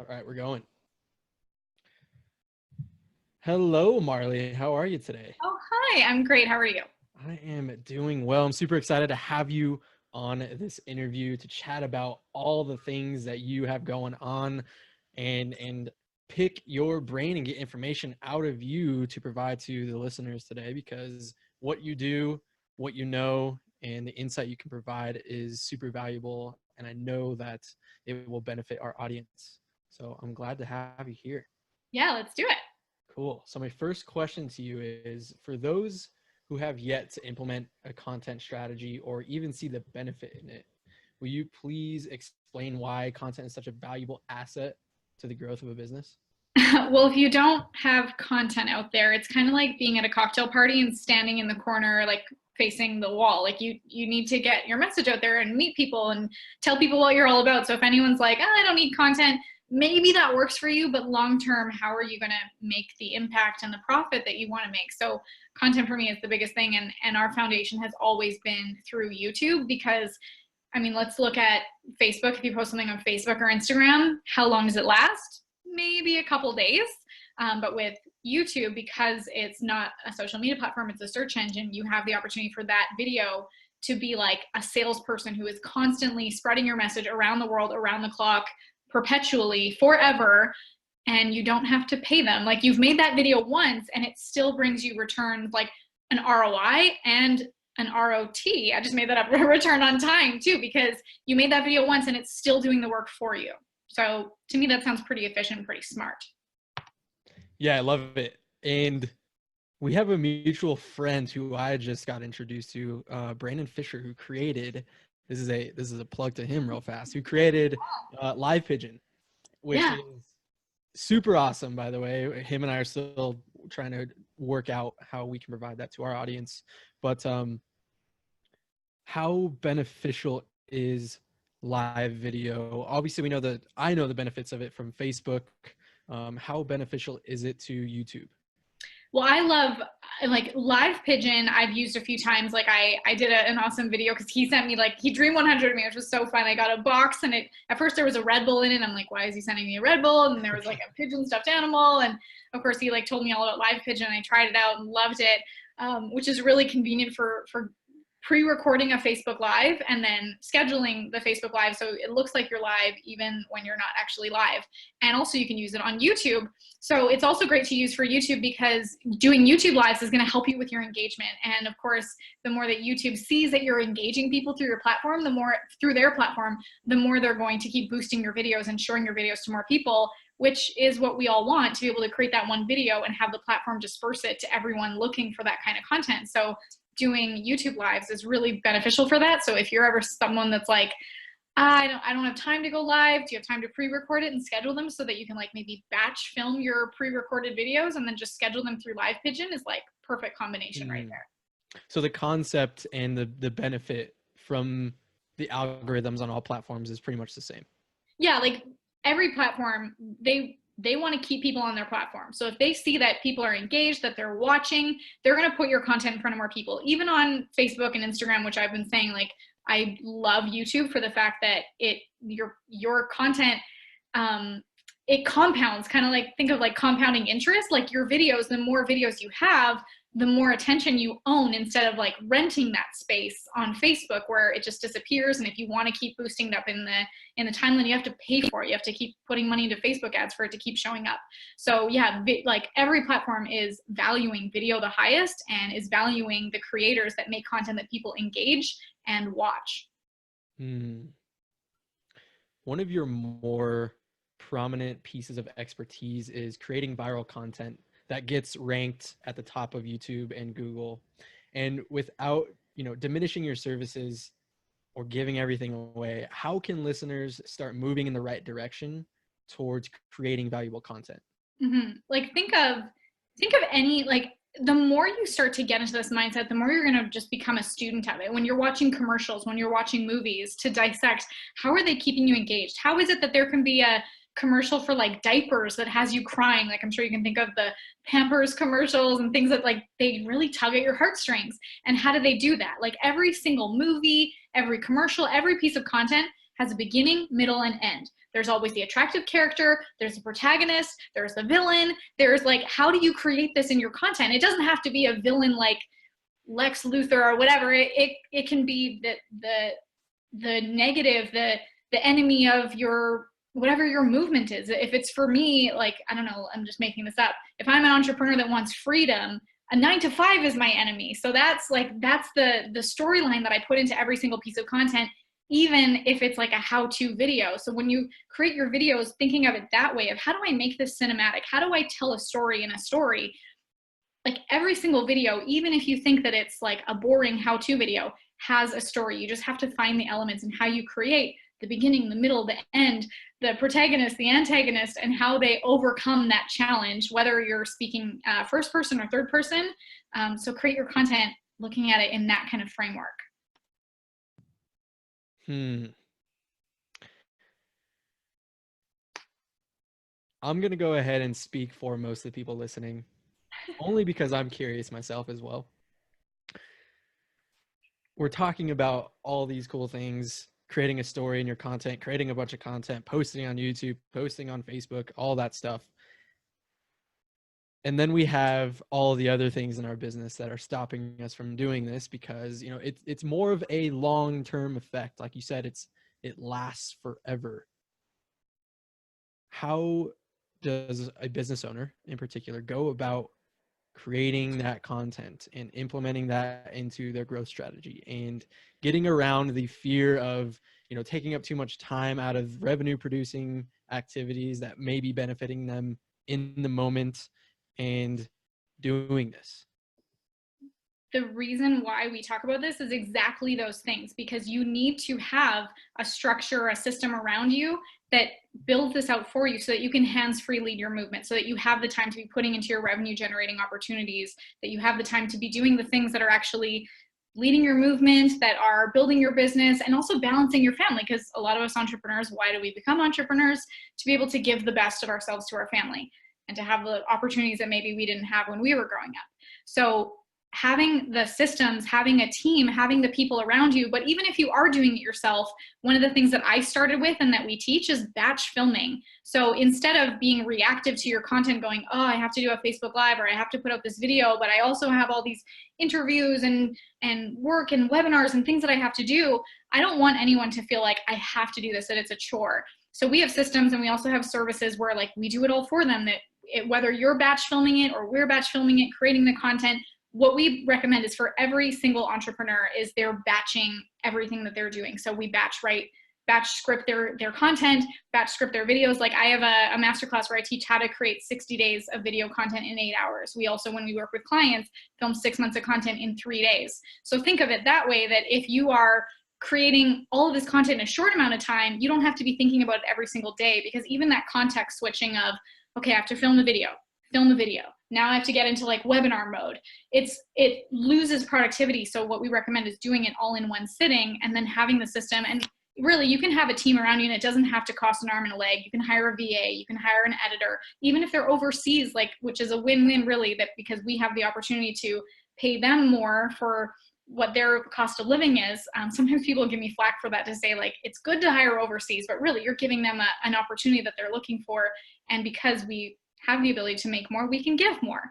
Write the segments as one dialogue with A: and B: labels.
A: right, we're going. Hello, Marley. How are you today?
B: Oh, hi. I'm great. How are you?
A: I am doing well. I'm super excited to have you on this interview to chat about all the things that you have going on and pick your brain and get information out of you to provide to the listeners today, because what you do, what you know, and the insight you can provide is super valuable. And I know that it will benefit our audience. So I'm glad to have you here.
B: Yeah, let's do it.
A: Cool. So my first question to you is, for those who have yet to implement a content strategy or even see the benefit in it, will you please explain why content is such a valuable asset to the growth of a business?
B: Well, if you don't have content out there, it's kind of like being at a cocktail party and standing in the corner, like facing the wall. Like you need to get your message out there and meet people and tell people what you're all about. So if anyone's like, oh, I don't need content, maybe that works for you, but long term, how are you going to make the impact and the profit that you want to make? So content for me is the biggest thing, and our foundation has always been through YouTube, because I mean, let's look at Facebook. If you post something on Facebook or Instagram, how long does it last? Maybe a couple days. But with YouTube, because it's not a social media platform, it's a search engine, you have the opportunity for that video to be like a salesperson who is constantly spreading your message around the world, around the clock, perpetually, forever, and you don't have to pay them. Like, you've made that video once and it still brings you returns, like an ROI and an ROT. I just made that up, return on time too, because you made that video once and it's still doing the work for you. So to me, that sounds pretty efficient, pretty smart.
A: Yeah, I love it. And we have a mutual friend who I just got introduced to, Brandon Fisher, who created, this is a plug to him real fast, who created Live Pigeon, which
B: Yeah.
A: is super awesome, by the way. Him and I are still trying to work out how we can provide that to our audience. But how beneficial is live video? Obviously, I know the benefits of it from Facebook. How beneficial is it to YouTube?
B: Well, I love, like, Live Pigeon. I've used a few times. Like, I did an awesome video because he sent me, like, he dream 100 me, which was so fun. I got a box, and at first there was a Red Bull in it. I'm like, why is he sending me a Red Bull? And there was like a pigeon stuffed animal. And of course he like told me all about Live Pigeon. I tried it out and loved it, which is really convenient for pre-recording a Facebook Live and then scheduling the Facebook Live so it looks like you're live even when you're not actually live. And also you can use it on YouTube. So it's also great to use for YouTube, because doing YouTube Lives is going to help you with your engagement. And of course, the more that YouTube sees that you're engaging people through your platform, the more through their platform, the more they're going to keep boosting your videos and showing your videos to more people, which is what we all want, to be able to create that one video and have the platform disperse it to everyone looking for that kind of content. So doing YouTube Lives is really beneficial for that. So if you're ever someone that's like, I don't have time to go live, do you have time to pre-record it and schedule them so that you can like maybe batch film your pre-recorded videos and then just schedule them through Live Pigeon is like perfect combination right there.
A: So the concept and the benefit from the algorithms on all platforms is pretty much the same.
B: Yeah, like every platform, they want to keep people on their platform. So if they see that people are engaged, that they're watching, they're going to put your content in front of more people. Even on Facebook and Instagram, which I've been saying, like, I love YouTube for the fact that your content, it compounds, kind of like, think of like compounding interest. Like your videos, the more videos you have, the more attention you own, instead of like renting that space on Facebook where it just disappears. And if you want to keep boosting it up in the timeline, you have to pay for it. You have to keep putting money into Facebook ads for it to keep showing up. So yeah, like every platform is valuing video the highest and is valuing the creators that make content that people engage and watch.
A: One of your more prominent pieces of expertise is creating viral content that gets ranked at the top of YouTube and Google. And without, diminishing your services or giving everything away, how can listeners start moving in the right direction towards creating valuable content?
B: Like think of any, like, the more you start to get into this mindset, the more you're going to just become a student of it. When you're watching commercials, when you're watching movies, to dissect, how are they keeping you engaged? How is it that there can be a commercial for like diapers that has you crying? Like, I'm sure you can think of the Pampers commercials and things that like they really tug at your heartstrings. And how do they do that? Like every single movie, every commercial, every piece of content has a beginning, middle, and end. There's always the attractive character, there's the protagonist, there's the villain, there's like, how do you create this in your content? It doesn't have to be a villain like Lex Luthor or whatever. It can be the negative, the enemy of your, whatever your movement is. If it's for me, like, I don't know, I'm just making this up. If I'm an entrepreneur that wants freedom, a 9-to-5 is my enemy. So that's the storyline that I put into every single piece of content, even if it's like a how-to video. So when you create your videos, thinking of it that way, of how do I make this cinematic? How do I tell a story in a story? Like every single video, even if you think that it's like a boring how-to video, has a story. You just have to find the elements and how you create the beginning, the middle, the end, the protagonist, the antagonist, and how they overcome that challenge, whether you're speaking first person or third person. So create your content looking at it in that kind of framework.
A: I'm going to go ahead and speak for most of the people listening, only because I'm curious myself as well. We're talking about all these cool things, creating a story in your content, creating a bunch of content, posting on YouTube, posting on Facebook, all that stuff. And then we have all the other things in our business that are stopping us from doing this because, you know, it's more of a long-term effect. Like you said, it lasts forever. How does a business owner in particular go about creating that content and implementing that into their growth strategy and getting around the fear of, you know, taking up too much time out of revenue producing activities that may be benefiting them in the moment and doing this?
B: The reason why we talk about this is exactly those things, because you need to have a structure, a system around you that builds this out for you so that you can hands-free lead your movement, so that you have the time to be putting into your revenue generating opportunities, that you have the time to be doing the things that are actually leading your movement, that are building your business, and also balancing your family. Because a lot of us entrepreneurs, why do we become entrepreneurs? To be able to give the best of ourselves to our family and to have the opportunities that maybe we didn't have when we were growing up. So having the systems, having a team, having the people around you. But even if you are doing it yourself, one of the things that I started with and that we teach is batch filming. So instead of being reactive to your content going, oh, I have to do a Facebook Live or I have to put out this video, but I also have all these interviews and work and webinars and things that I have to do, I don't want anyone to feel like I have to do this, that it's a chore. So we have systems and we also have services where like we do it all for them, that whether you're batch filming it or we're batch filming it, creating the content, what we recommend is for every single entrepreneur is they're batching everything that they're doing. So we batch script their content, batch script their videos. Like I have a masterclass where I teach how to create 60 days of video content in 8 hours. We also, when we work with clients, film 6 months of content in 3 days. So think of it that way, that if you are creating all of this content in a short amount of time, you don't have to be thinking about it every single day, because even that context switching of, okay, I have to film the video. Now I have to get into like webinar mode. It loses productivity. So what we recommend is doing it all in one sitting and then having the system. And really, you can have a team around you and it doesn't have to cost an arm and a leg. You can hire a VA, you can hire an editor, even if they're overseas, like, which is a win-win really, that because we have the opportunity to pay them more for what their cost of living is. Sometimes people give me flack for that, to say like, it's good to hire overseas, but really you're giving them an opportunity that they're looking for. And because we have the ability to make more, we can give more.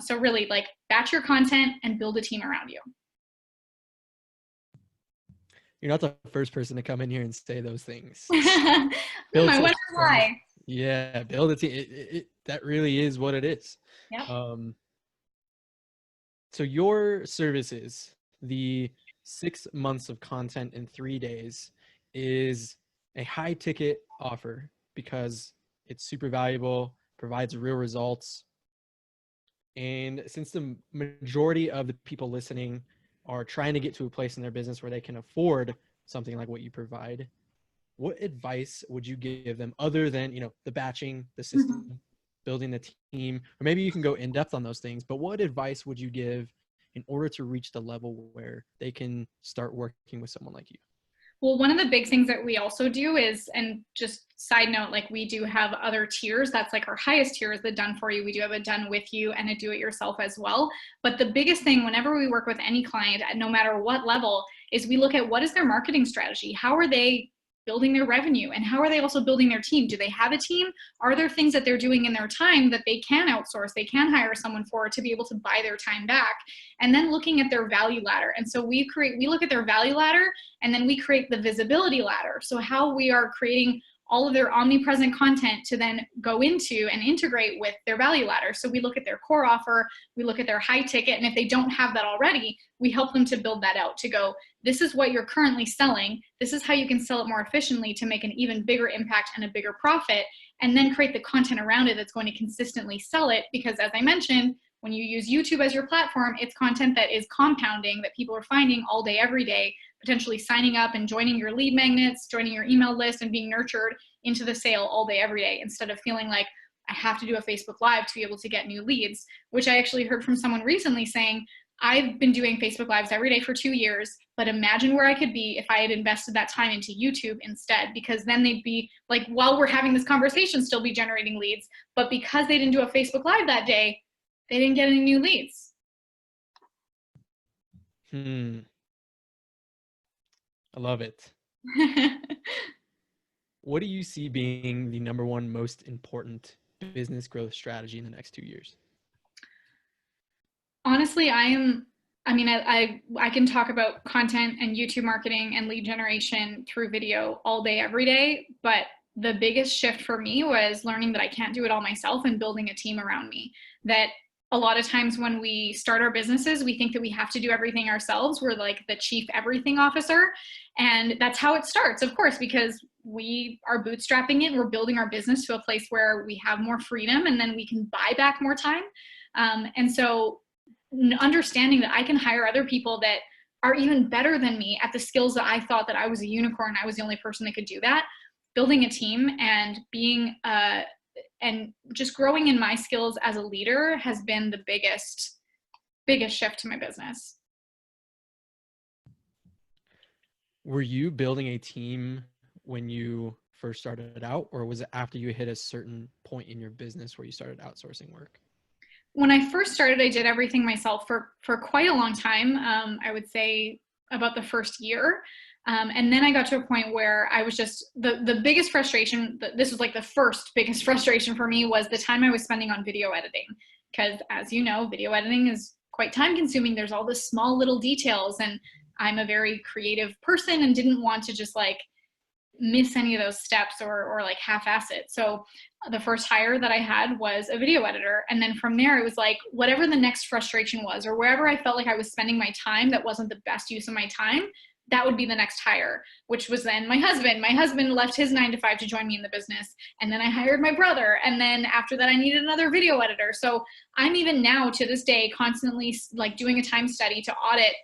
B: So really, like, batch your content and build a team around you.
A: You're not the first person to come in here and say those things.
B: I wonder why.
A: Yeah, build a team. That really is what it is.
B: Yep.
A: So your services, the 6 months of content in 3 days, is a high ticket offer because it's super valuable, provides real results. And since the majority of the people listening are trying to get to a place in their business where they can afford something like what you provide, what advice would you give them other than, you know, the batching, the system, building the team, or maybe you can go in depth on those things, but what advice would you give in order to reach the level where they can start working with someone like you?
B: Well, one of the big things that we also do is, and just side note, like we do have other tiers. That's like our highest tier is the done for you. We do have a done with you and a do it yourself as well. But the biggest thing whenever we work with any client, no matter what level, is we look at what is their marketing strategy? How are they building their revenue? And how are they also building their team? Do they have a team? Are there things that they're doing in their time that they can outsource, they can hire someone for to be able to buy their time back? And then looking at their value ladder. And so we look at their value ladder, and then we create the visibility ladder. So how we are creating all of their omnipresent content to then go into and integrate with their value ladder. So we look at their core offer, we look at their high ticket, and if they don't have that already, we help them to build that out, to go, this is what you're currently selling, this is how you can sell it more efficiently to make an even bigger impact and a bigger profit, and then create the content around it that's going to consistently sell it. Because as I mentioned, when you use YouTube as your platform, it's content that is compounding, that people are finding all day, every day, potentially signing up and joining your lead magnets, joining your email list, and being nurtured into the sale all day, every day, instead of feeling like I have to do a Facebook Live to be able to get new leads, which I actually heard from someone recently saying, I've been doing Facebook Lives every day for 2 years, but imagine where I could be if I had invested that time into YouTube instead, because then they'd be like, while we're having this conversation, still be generating leads, but because they didn't do a Facebook Live that day, they didn't get any new leads.
A: I love it. What do you see being the number one most important business growth strategy in the next 2 years?
B: Honestly, I can talk about content and YouTube marketing and lead generation through video all day, every day. But the biggest shift for me was learning that I can't do it all myself and building a team around me. That a lot of times when we start our businesses, we think that we have to do everything ourselves. We're like the chief everything officer. And that's how it starts, of course, because we are bootstrapping it. We're building our business to a place where we have more freedom, and then we can buy back more time. And so understanding that I can hire other people that are even better than me at the skills that I thought that I was a unicorn, I was the only person that could do that. Building a team and being and just growing in my skills as a leader has been the biggest shift to my business.
A: Were you building a team when you first started out, or was it after you hit a certain point in your business where you started outsourcing work?
B: When I first started, I did everything myself for quite a long time. I would say about the first year. And then I got to a point where I was just, the biggest frustration, this was like the first biggest frustration for me, was the time I was spending on video editing. Because as you know, video editing is quite time consuming. There's all the small little details, and I'm a very creative person and didn't want to just like miss any of those steps or like half-ass it. So the first hire that I had was a video editor. And then from there, it was like, whatever the next frustration was, or wherever I felt like I was spending my time that wasn't the best use of my time, that would be the next hire, which was then my husband. My husband left his 9-to-5 to join me in the business. And then I hired my brother. And then after that, I needed another video editor. So I'm even now to this day constantly like doing a time study to audit,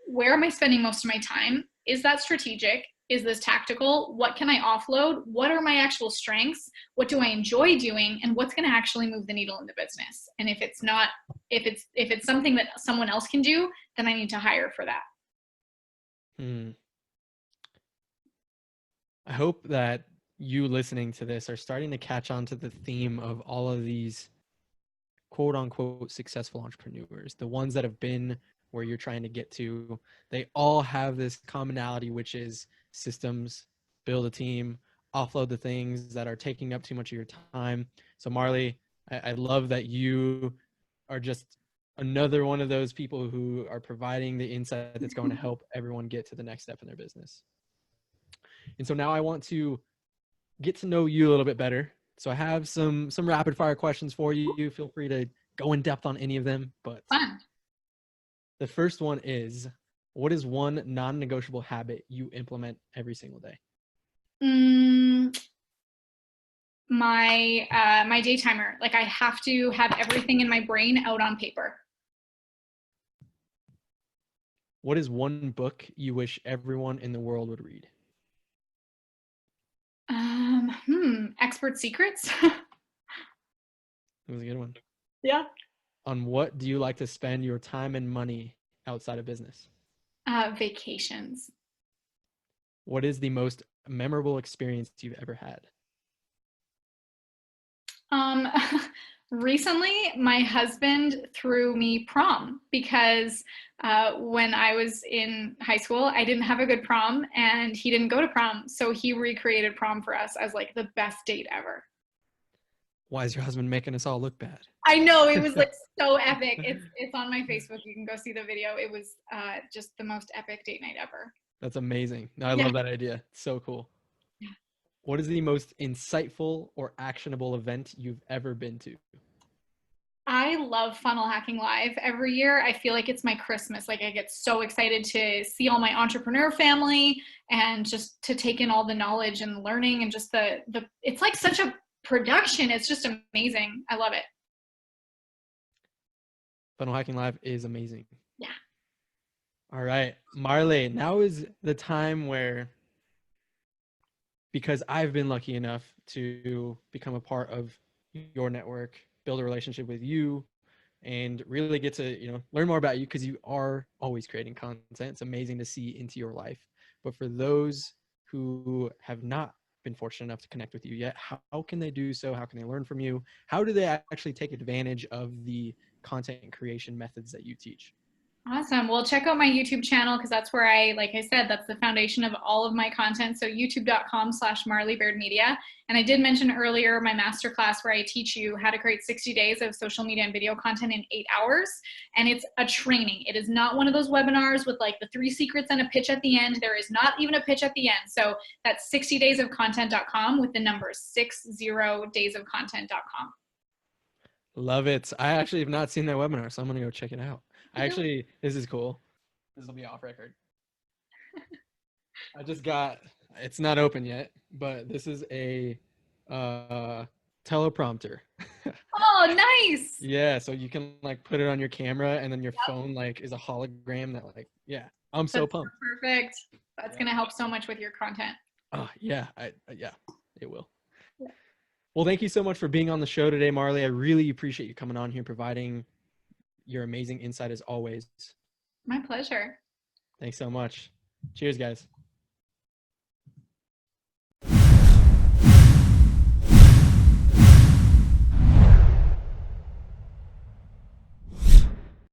B: where am I spending most of my time? Is that strategic? Is this tactical? What can I offload? What are my actual strengths? What do I enjoy doing? And what's going to actually move the needle in the business? And if it's not, if it's something that someone else can do, then I need to hire for that.
A: I hope that you listening to this are starting to catch on to the theme of all of these quote unquote successful entrepreneurs, the ones that have been where you're trying to get to. They all have this commonality, which is systems, build a team, offload the things that are taking up too much of your time. So Marley, I love that you are just another one of those people who are providing the insight that's going to help everyone get to the next step in their business. And so now I want to get to know you a little bit better. So I have some rapid fire questions for you. Feel free to go in depth on any of them, but
B: Fun.
A: The first one is, what is one non-negotiable habit you implement every single day?
B: My day timer. Like, I have to have everything in my brain out on paper.
A: What is one book you wish everyone in the world would read?
B: Expert Secrets.
A: That was a good one.
B: Yeah.
A: On what do you like to spend your time and money outside of business?
B: Vacations.
A: What is the most memorable experience you've ever had?
B: Recently, my husband threw me prom because when I was in high school, I didn't have a good prom and he didn't go to prom. So he recreated prom for us as like the best date ever.
A: Why is your husband making us all look bad?
B: I know, it was like so epic. It's on my Facebook. You can go see the video. It was just the most epic date night ever.
A: That's amazing. No, I
B: Yeah.
A: love that idea. It's so cool.
B: Yeah.
A: What is the most insightful or actionable event you've ever been to?
B: I love Funnel Hacking Live. Every year, I feel like it's my Christmas. Like I get so excited to see all my entrepreneur family and just to take in all the knowledge and learning and just the it's like such a production. It's just amazing. I love it.
A: Funnel Hacking Live is amazing.
B: Yeah.
A: All right, Marley, now is the time where, because I've been lucky enough to become a part of your network, build a relationship with you, and really get to, learn more about you, because you are always creating content. It's amazing to see into your life. But for those who have not been fortunate enough to connect with you yet, how can they do so? How can they learn from you? How do they actually take advantage of the content creation methods that you teach?
B: Awesome. Well, check out my YouTube channel because that's where like I said, that's the foundation of all of my content. So youtube.com/Marley Baird Media. And I did mention earlier my masterclass where I teach you how to create 60 days of social media and video content in 8 hours. And it's a training. It is not one of those webinars with like the 3 secrets and a pitch at the end. There is not even a pitch at the end. So that's 60daysofcontent.com with the numbers 60daysofcontent.com.
A: Love it. I actually have not seen that webinar, so I'm going to go check it out. This is cool. This will be off record. I just got, it's not open yet, but this is a teleprompter.
B: Oh, nice.
A: Yeah, so you can like put it on your camera and then your phone like is a hologram that like, yeah, I'm so pumped.
B: Perfect. That's going to help so much with your content.
A: Oh, yeah, yeah, it will. Yeah. Well, thank you so much for being on the show today, Marley. I really appreciate you coming on here, providing your amazing insight as always.
B: My pleasure.
A: Thanks so much. Cheers, guys.